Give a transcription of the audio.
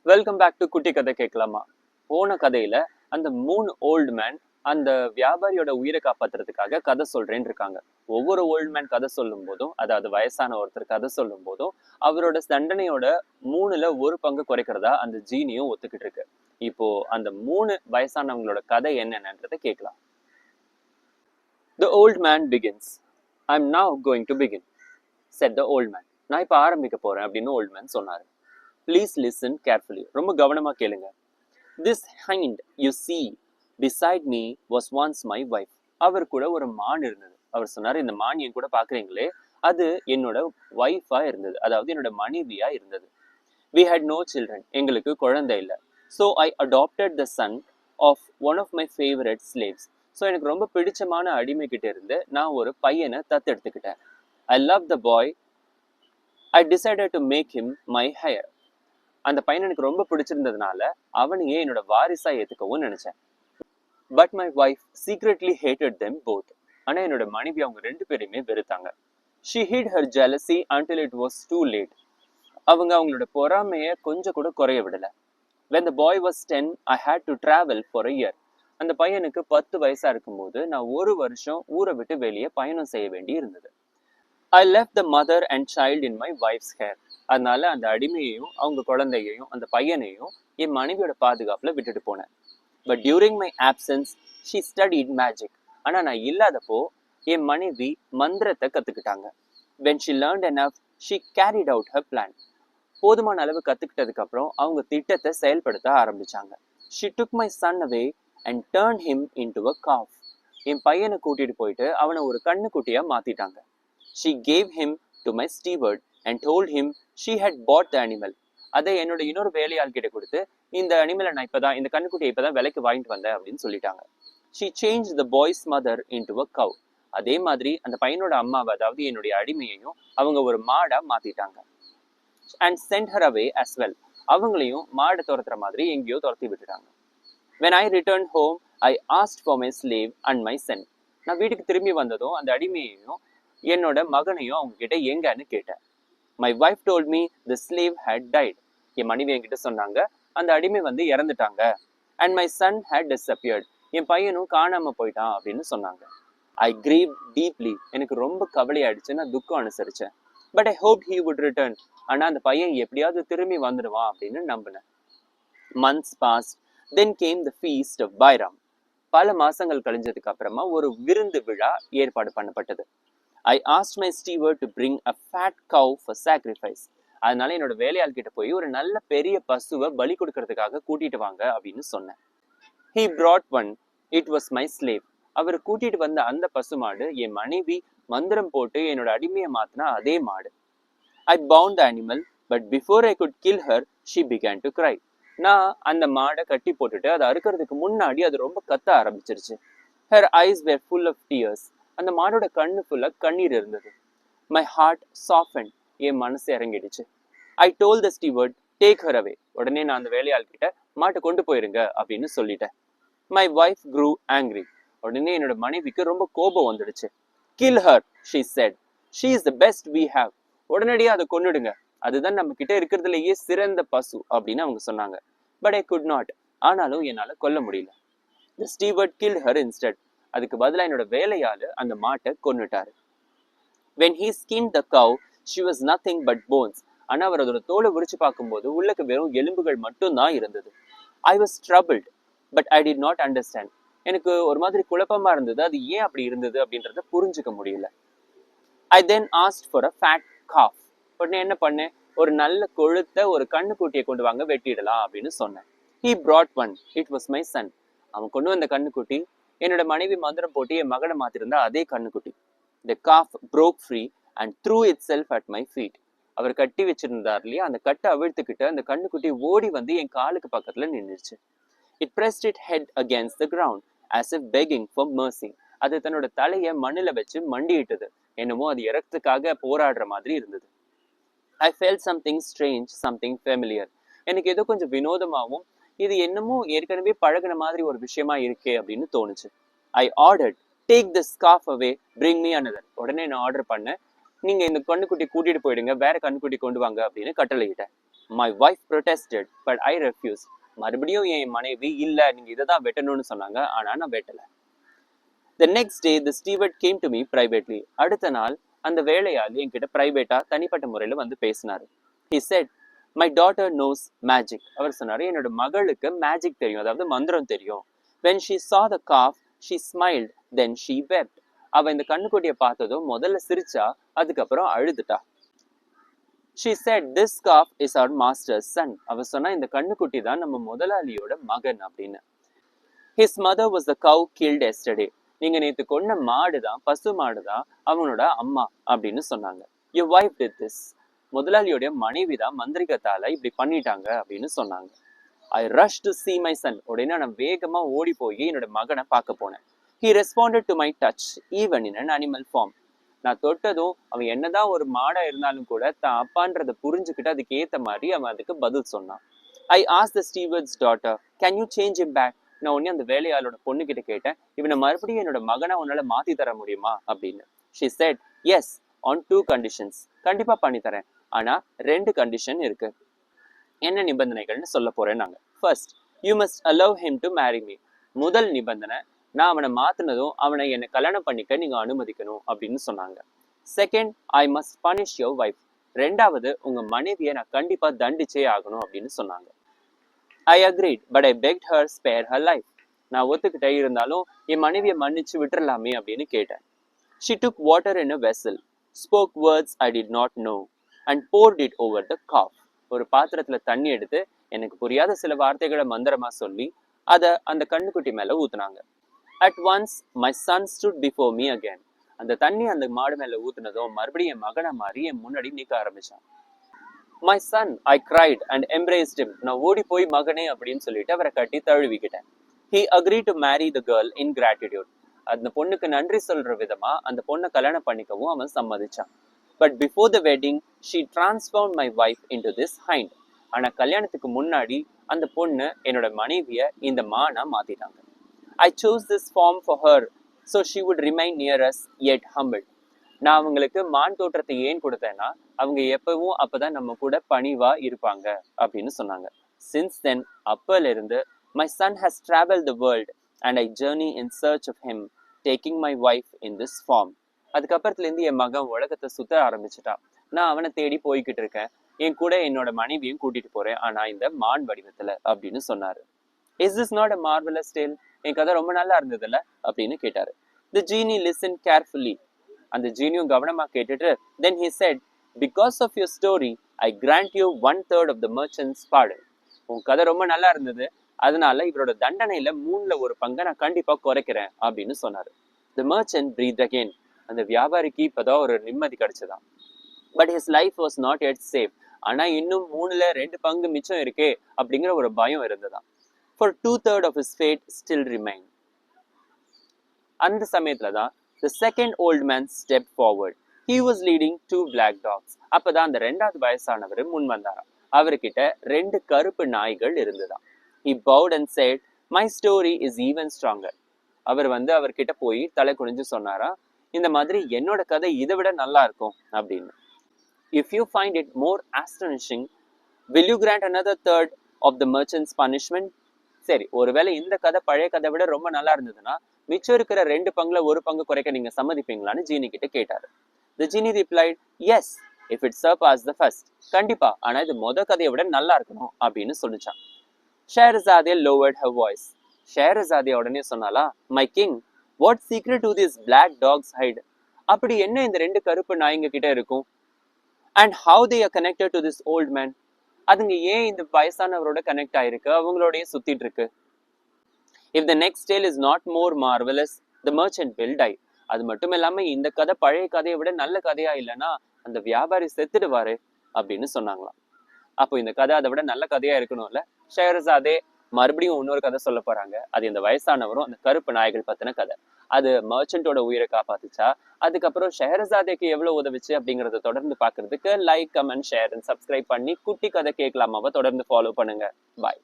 Welcome back to குட்டி கதை கேட்கலாமா. போன கதையில அந்த 3 ஓல்டு மேன் அந்த வியாபாரியோட உயிரை காப்பாத்துறதுக்காக கதை சொல்றேன்னு இருக்காங்க. ஒவ்வொரு ஓல்டு மேன் கதை சொல்லும் போதும், அதாவது வயசான ஒருத்தர் கதை சொல்லும் போதும் அவரோட தண்டனையோட 3ல 1 பங்கு குறைக்கிறதா அந்த ஜீனியும் ஒத்துக்கிட்டு இருக்கு. இப்போ அந்த 3 வயசானவங்களோட கதை என்னன்றதை கேட்கலாம். The old man begins. I'm now going to begin, said the old man. நான் இப்ப ஆரம்பிக்க போறேன் அப்படின்னு ஓல்டு மேன் சொன்னாரு. Please listen carefully. ரொம்ப கவனமா கேளுங்க. This hind you see beside me was once my wife. அவர் கூட ஒரு மான் இருந்தது. அவர் சொன்னாரு, இந்த மான் என் கூட பாக்குறீங்களே, அது என்னோட வைஃபா இருந்தது, அதாவது என்னோட மனைவியா இருந்தது. We had no children. எங்களுக்கு குழந்தை இல்லை. So I adopted the son of one of my favorite slaves. So எனக்கு ரொம்ப பிடிச்சமான அடிமை கிட்ட இருந்து நான் ஒரு பையனை தத்தெடுத்துக்கிட்டேன். I love the boy. I decided to make him my heir. அந்த பையன் எனக்கு ரொம்ப பிடிச்சிருந்ததுனால அவனையே என்னோட வாரிசா ஏத்துக்கவும் நினைச்சேன். But my wife secretly hated them both. ஆனா என்னோட மனைவி அவங்க 2 பேரையுமே வெறுத்தாங்க. She hid her jealousy until it was too late. அவங்களோட பொறாமையை கொஞ்சம் கூட குறைய விடல. When the boy was 10, I had to travel for a year. அந்த பையனுக்கு 10 வயசா இருக்கும்போது நான் 1 வருஷம் ஊரை விட்டு வெளியே பயணம் செய்ய வேண்டி இருந்தது. I left the mother and child in my wife's care. அதனால அந்த அடிமையையும் அவங்க குழந்தையையும் அந்த பையனையும் என் மனைவியோட பாதுகாப்புல விட்டுட்டு போனேன். But during my absence, she studied magic. ஆனா நான் இல்லாதப்போ என் மனைவி மந்திரத்தை கத்துக்கிட்டாங்க. When she learned enough, she carried out her plan. போதுமான அளவு கத்துக்கிட்டதுக்கு அப்புறம் அவங்க திட்டத்தை செயல்படுத்த ஆரம்பிச்சாங்க. She took my son away and turned him into a calf. என் பையனை கூட்டிட்டு போயிட்டு அவனை ஒரு கண்ணுக்குட்டியா மாத்திட்டாங்க. She gave him to my steward and told him she had bought the animal. அதை என்னோட இன்னொரு வேலையாள் கிட்ட கொடுத்து, இந்த அனிமலை நான் இந்த கண்ணுக்குட்டியை இப்பதான் விலைக்கு வாங்கிட்டு வந்தேன் அப்படின்னு சொல்லிட்டாங்க. She changed the boy's mother into a cow. அதே மாதிரி அந்த பையனோட அம்மாவை, அதாவது என்னுடைய அடிமையையும் அவங்க ஒரு மாடா மாத்திட்டாங்க. And sent her away as well. அவங்களையும் மாடை துரத்துற மாதிரி எங்கேயோ துரத்தி விட்டுட்டாங்க. When I returned home, I asked for my slave and my son. நான் வீட்டுக்கு திரும்பி வந்ததும் அந்த அடிமையையும் என்னோட மகனையும் அவங்க கிட்ட எங்கன்னு கேட்டேன். My wife told me the slave had died. என் மனைவி என்கிட்ட சொன்னாங்க, அந்த அடிமை இறந்துட்டாங்க. And my son had disappeared. என் பையனும் காணாம போயிட்டான் அப்படின்னு சொன்னாங்க. I grieved deeply. எனக்கு ரொம்ப கவலை ஆயிடுச்சு, நான் துக்கம் அனுசரிச்சேன். But I hoped he would return. ஆனா அந்த பையன் எப்படியாவது திரும்பி வந்துடுவான் அப்படின்னு நம்பினேன். Months passed. Then came the feast of Bairam. பல மாசங்கள் கழிஞ்சதுக்கு அப்புறமா ஒரு விருந்து விழா ஏற்பாடு பண்ணப்பட்டது. I asked my steward to bring a fat cow for sacrifice. அதனால என்னோட வேலையாள் கிட்ட போய் ஒரு நல்ல பெரிய பசுவை பலி கொடுக்கறதுக்காக கூட்டிட்டு வாங்க அப்படின்னு சொன்னேன். He brought one. It was my slave. அவர் கூட்டிட்டு வந்த அந்த பசுமாடு என் மனைவி மந்திரம் போட்டு என்னோட அடிமையை மாத்தினா அதே மாடு. I bound the animal, but before I could kill her, she began to cry. நான் அந்த மாடை கட்டி போட்டுட்டு அதை அறுக்கிறதுக்கு முன்னாடி அது ரொம்ப கத்த ஆரம்பிச்சிருச்சு. Her eyes were full of tears. அந்த மாடோட கண்ணு ஃபுல்லா கண்ணீர் இருந்தது. My heart softened. என் மனசு இறங்கிடுச்சு. I told the steward, take her away. உடனே நான் அந்த வேலையாள் கிட்ட மாட்டை கொண்டு போயிருங்க அப்படின்னு சொல்லிட்டேன். My wife grew angry. உடனே என்னோட மனைவிக்கு ரொம்ப கோபம் வந்துடுச்சு. Kill her, she said. She is the best we have. உடனடியா அதை கொன்னுடுங்க, அதுதான் நம்ம கிட்ட இருக்கிறதுலயே சிறந்த பசு அப்படின்னு அவங்க சொன்னாங்க. But I could not. ஆனாலும் என்னால கொல்ல முடியல. The steward killed her instead. அதுக்கு பதிலா என்னோட வேலையாளு அந்த மாட்டை கொன்னுட்டாரு. When he skinned the cow, she was nothing but bones. ஆனா அவர் அதோட தோலை உரிச்சு பார்க்கும்போது உள்ளுக்கு வெறும் எலும்புகள் மட்டும்தான் இருந்தது. I was troubled, but I did not understand. எனக்கு ஒரு மாதிரி குழப்பமா இருந்தது, அது ஏன் அப்படி இருந்தது அப்படின்றத புரிஞ்சுக்க முடியல. I then asked for a fat calf. உடனே என்ன பண்ணேன், ஒரு நல்ல கொழுத்த ஒரு கண்ணுக்குட்டியை கொண்டு வாங்க, வெட்டிடலாம் அப்படின்னு சொன்னேன். He brought one. It was my son. அவன் கொண்டு வந்த கண்ணுக்குட்டி என்னோட மனைவி மந்திரம் போட்டு என் மகனை மாத்திருந்தா அதே கண்ணுக்குட்டி. The calf broke free and threw itself at my feet. அவர் கட்டி வச்சிருந்தார் இல்லையா, அந்த கட்டை அவிழ்த்துக்கிட்டு அந்த கண்ணுக்குட்டி ஓடி என் காலுக்கு பக்கத்துல நின்றுச்சு. It pressed its head against the ground as if begging for mercy. அது தன்னோட தலையை மண்ணில வச்சு மண்டியிட்டது, என்னமோ அது இறக்கத்துக்காக போராடுற மாதிரி இருந்தது. I felt something strange, something familiar. எனக்கு ஏதோ கொஞ்சம் வினோதமாவும் இது என்னமோ ஏற்கனவே பழகின மாதிரி ஒரு விஷயமா இருக்கே அப்படின்னு தோணுச்சு. I ordered, take the scarf away, bring me another. உடனே நான் ஆர்டர் பண்ணேன், நீங்க இந்த கண்ணுக்குட்டி கூட்டிட்டு போயிடுங்க, வேற கண்ணுக்குட்டி கொண்டு வாங்க அப்படின்னு கட்டளையிட்டேன். My wife protested, but I refused. மறுபடியும் என் மனைவி இல்ல நீங்க இதை தான் வெட்டணும்னு சொன்னாங்க, ஆனா நான் வெட்டல. The next day the steward came to me privately. அடுத்த நாள் அந்த வேலையாளி என்கிட்ட பிரைவேட்டா தனிப்பட்ட முறையில வந்து பேசினாரு. He said, my daughter knows magic. அவர் சொன்னாரு, என்னோட மகளுக்கு மேஜிக் தெரியும், அதாவது மந்திரம் தெரியும். When she saw the calf, she smiled, then she wept. அவ இந்த கண்ணுக்குட்டியை பார்த்ததும் முதல்ல சிரிச்சா, அதுக்கப்புறம் அழுதுட்டா. She said, this calf is our master's son. அவ சொன்னா, இந்த கண்ணுக்குட்டி தான் நம்ம முதலாளியோட மகன் அப்படின்னு. His mother was the cow killed yesterday. நீங்க நேத்து கொன்ன மாடுதான், பசு மாடுதான் அவனோட அம்மா அப்படின்னு சொன்னாங்க. Your wife did this. முதலாளியோட மனைவிதான் மந்திரிகத்தால இப்படி பண்ணிட்டாங்க அப்படின்னு சொன்னாங்க. I rushed to see my son. உடனே நான் வேகமா ஓடி போய் என்னோட மகனை பார்க்க போனேன். He responded to my touch, even in an animal form. நான் தொட்டதும் அவன் என்னதான் ஒரு மாடா இருந்தாலும் கூட தான் அப்பான்றத புரிஞ்சுக்கிட்டு அதுக்கு ஏத்த மாதிரி அவன் அதுக்கு பதில் சொன்னான். I asked the steward's daughter, can you change him back? நான் உடனே அந்த வேலையாளோட பொண்ணு கிட்ட கேட்டேன், இவனை மறுபடியும் என்னோட மகனை உன்னால மாத்தி தர முடியுமா அப்படின்னு. She said, yes, on 2 conditions. கண்டிப்பா பண்ணி தரேன், ஆனா 2 கண்டிஷன் இருக்கு. என்ன நிபந்தனைகள்னு சொல்ல போறேன் நாங்க. First, you must allow him to marry me. முதல் நிபந்தனை, நான் அவனை மாத்தினதும் அவனை என்னை கல்யாணம் பண்ணிக்க நீங்க அனுமதிக்கணும் அப்படின்னு சொன்னாங்க. Second, I must punish your wife. ரெண்டாவது, உங்க மனைவியை நான் கண்டிப்பா தண்டிச்சே ஆகணும் அப்படின்னு சொன்னாங்க. I agreed, but I begged her spare her life. நான் ஒத்துக்கிட்டே இருந்தாலும் என் மனைவியை மன்னிச்சு விட்டுறலாமே அப்படின்னு கேட்டேன். She took water in a vessel, spoke words I did not know, and poured it over the calf. ஒரு பாத்திரத்துல தண்ணி எடுத்து எனக்கு புரியாத சில வார்த்தைகளை மந்திரமா சொல்லி அதை அந்த கண்ணுக்குட்டி மேல ஊத்துனாங்க. At once my son stood before me again. அந்த தண்ணி அந்த மாடு மேல ஊத்துனதும் மறுபடியும் என் மகனை மாறி என் முன்னாடி நிக்க ஆரம்பிச்சான். My son, I cried and embraced him. நான் ஓடி போய் மகனே அப்படின்னு சொல்லிட்டு அவரை கட்டி தழுவிக்கிட்டேன். He agreed to marry the girl in gratitude. அந்த பொண்ணுக்கு நன்றி சொல்ற விதமா அந்த பொண்ணை கல்யாணம் பண்ணிக்கவும் அவன் சம்மதிச்சான். But before the wedding, she transformed my wife into this hind. ஆனா கல்யாணத்துக்கு முன்னாடி அந்த பொண்ணு என்னோட மனைவிய இந்த மானா மாத்திட்டாங்க. I chose this form for her so she would remain near us yet humbled. நான் அவங்களுக்கு மான் தோற்றத்தை ஏன் கொடுத்தேன்னா அவங்க எப்பவும் அப்பதான் நம்ம கூட பணிவா இருப்பாங்க அப்படின்னு சொன்னாங்க. Since then, அப்பல இருந்து my son has traveled the world and I journey in search of him, taking my wife in this form. அதுக்கப்புறத்துல இருந்து என் மகன் உலகத்தை சுத்த ஆரம்பிச்சுட்டான். நான் அவனை தேடி போய்கிட்டு இருக்கேன், என் கூட என்னோட மனைவியும் கூட்டிட்டு போறேன், ஆனா இந்த மான் வடிவத்துல அப்படின்னு சொன்னாரு. Is this not a marvelous tale? என் கதை ரொம்ப நல்லா இருந்ததுல்ல அப்படின்னு கேட்டாரு. The genie listened carefully. அந்த ஜீனியும் கவனமா கேட்டுட்டு then he said, because of your story I grant you 1/3 of the merchant's pardon. உன் கதை ரொம்ப நல்லா இருந்தது, அதனால இவரோட தண்டனையில 1/3 நான் கண்டிப்பா குறைக்கிறேன் அப்படின்னு சொன்னாரு. The merchant breathed again. அந்த வியாபாரிக்கு இப்பதான் ஒரு நிம்மதி கிடைச்சதான். But his life was not yet safe. ஆனா இன்னும் 2/3 மிச்சம் இருக்கே அப்படிங்கிற ஒரு பயம் இருந்ததா. For 2/3 of his fate still remained. அந்த சமயத்துல தான் the second old man stepped forward. He was leading 2 black dogs. அப்பதான் அந்த 2வது வயசானவர் முன் வந்தாராம். அவர்கிட்ட 2 கருப்பு நாய்கள் இருந்ததாம். He bowed and said, my story is even stronger. அவர் அவர்கிட்ட போய் தலை குனிஞ்சு சொன்னாரா, இந்த மாதிரி என்னோட கதை இதை விட நல்லா இருக்கும் அப்படின்னு. If you find it more astonishing, will you grant another 1/3 of the merchant's punishment? சரி, ஒருவேளை இந்த கதை பழைய கதை விட ரொம்ப நல்லா இருந்ததுன்னா மிச்சம் இருக்கிற 2 பங்குல 1 பங்கு குறைக்க நீங்க சம்மதிப்பீங்களான்னு ஜீனி கிட்ட கேட்டாரு. The genie replied, yes, if it surpassed the first. கண்டிப்பா, ஆனா இது மொத கதையை விட நல்லா இருக்கணும் அப்படின்னு சொல்லிச்சான். ஷேரஸாதே lowered her voice. ஷேரஸாதே உடனே சொன்னாலா, my king, what secret do these black dogs hide? அப்படி என்ன இந்த 2 கருப்பு நாய்ங்க கிட்ட இருக்கும்? And how they are connected to this old man? அதுங்க ஏன் இந்த வயசானவரோட கனெக்ட் ஆயிருக்கு, அவங்களோடய சுத்திட்டு இருக்கு? If the next tale is not more marvelous, the merchant will die. அது மட்டும் இல்லாம இந்த கதை பழைய கதையை விட நல்ல கதையா இல்லைன்னா அந்த வியாபாரி செத்துடுவாரு அப்படின்னு சொன்னாங்களாம். அப்போ இந்த கதை அதை விட நல்ல கதையா இருக்கணும்ல. ஷேரஸாதே மறுபடியும் இன்னொரு கதை சொல்ல போறாங்க. அது இந்த வயசானவரும் அந்த கருப்பு நாய்கள் பத்தின கதை. அது மர்ச்சன்டோட உயிரை காப்பாத்துச்சா, அதுக்கப்புறம் ஷெஹரஸாதேக்கு எவ்வளவு உதவிச்சு அப்படிங்கறத தொடர்ந்து பாக்குறதுக்கு like, comment, share and subscribe பண்ணி குட்டி கதை கேட்கலாமாவை தொடர்ந்து ஃபாலோ பண்ணுங்க. பாய்.